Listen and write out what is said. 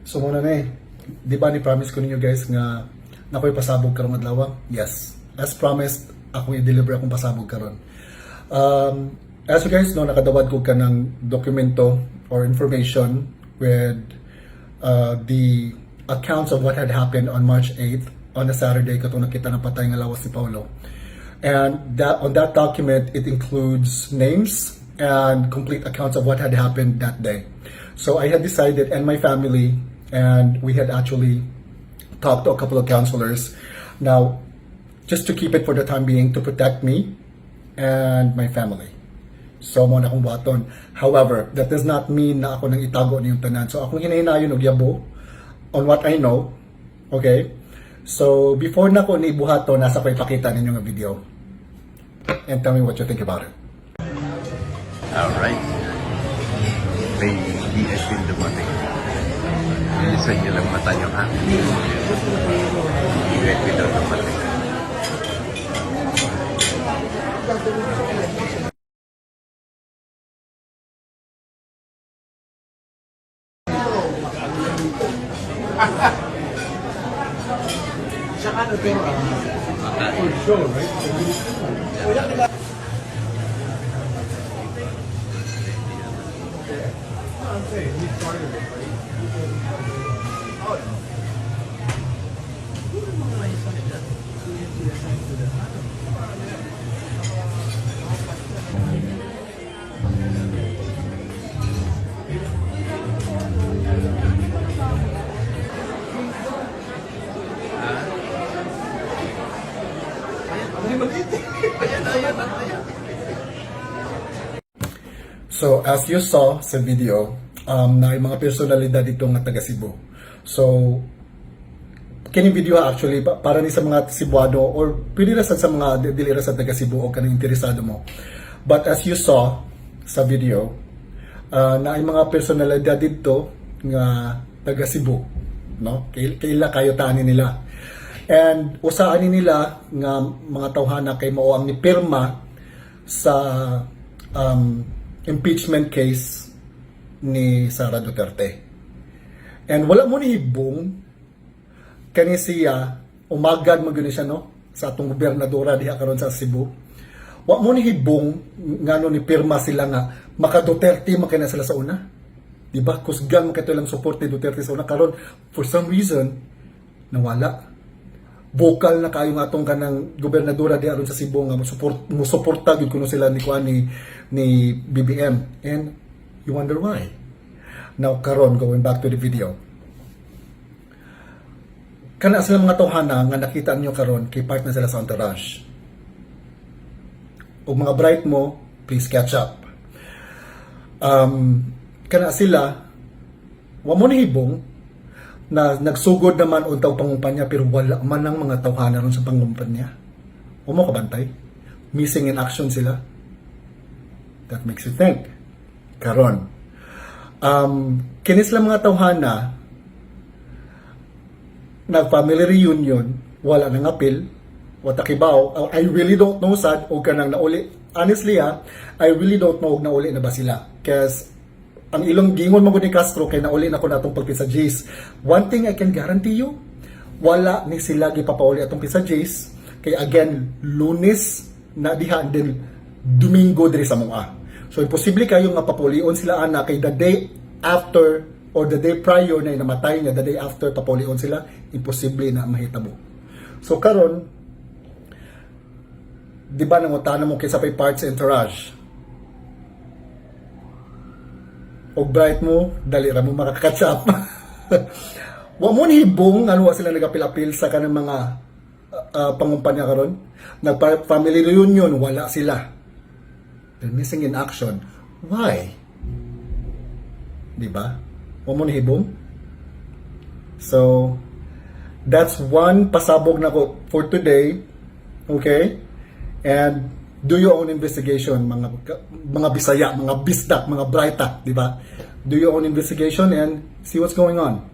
So muna na di ba ni promise ko ninyo guys nga nakoy pasabog karong adlaw? Yes. As promised, ako i-deliver akong pasabog karon. As you guys know, nakadawat ko ka ng dokumento or information with the accounts of what had happened on March 8th on a Saturday katong nakita ng patay nga lawas si Paulo. And that on that document, it includes names and complete accounts of what had happened that day. So I had decided, and my family, and we had actually talked to a couple of counselors. Now, just to keep it for the time being, to protect me and my family. So, mo na akong buhaton. However, that does not mean na ako nang itago niyong tanan. So, akong hinahinayon og yabo on what I know. Okay? So, before na ko nibuhato, nasa ko ipakita ninyo nga video. And tell me what you think about it. Alright. May DSP dumating. Bilisan niyo lang mata niyo, ha? DSP daw dumating. Tsaka ano pero for sure, right? I'm saying, he started it, right? So, as you saw sa video, na yung mga personalidad dito nga taga Cebu. So, kini video actually para ni sa mga Cebuano or pwede ra sa mga dili ra sa taga Cebu o kanang interesado mo. But as you saw sa video, na yung mga personalidad dito nga taga Cebu, no? Kaila kayo tani nila. And usaan nila nga mga tawhana kay mao ang nipirma sa impeachment case ni Sara Duterte. And wala mo ni hibong kani siya umagad maguni siya no sa atong gobernadora diha karon sa Cebu. Wa mo ni hibong ngano ni pirma sila nga maka Duterte makina sila sa una. Di ba? Kusgan makito lang support ni Duterte sa una karon for some reason nawala. Vocal na kayo nga atong kanang gobernadora diha ron sa Cebu nga musuporta gid kuno sila ni ni BBM, and you wonder why. Now karon, going back to the video, kana sila mga tawhana nga nakita niyo karon kay part na sila sa entourage. O mga bright mo, please catch up. Kana sila wa mo nahibong na nagsugod naman untaw pangumpanya pero wala man ang mga tawhana ron sa pangumpanya. O mo kabantay, missing in action sila. That makes you think. Karon, kinis lang mga tawhana nag-family reunion, wala nang apil, watakibaw. I really don't know sad o kanang nauli. Honestly I really don't know nauli na ba sila. Kasi ang ilong gingon mo ni Castro kay nauli na ko natong pagpisa Jace. One thing I can guarantee you, wala ni sila gipapauli atong pisa Jace. Kay again, Lunes na diha and then Domingo diri sa mga. So imposible kayo nga papulion sila ana kay the day after or the day prior na namatay nga the day after papulion sila, imposible na mahitabo. So karon, di ba nangutana mo kay sa pay parts entourage? Og bright mo, dali ra mo makaka-catch up. Wa mo hibong ano sila nagapil-apil sa kanang mga pangumpanya karon. Nag-family reunion, wala sila. They're missing in action. Why? Di ba? Wa mo hibong? So, that's one pasabog na ko for today. Okay? And do your own investigation, mga Bisaya, mga Bisdak, mga Brighta, di ba? Do your own investigation and see what's going on.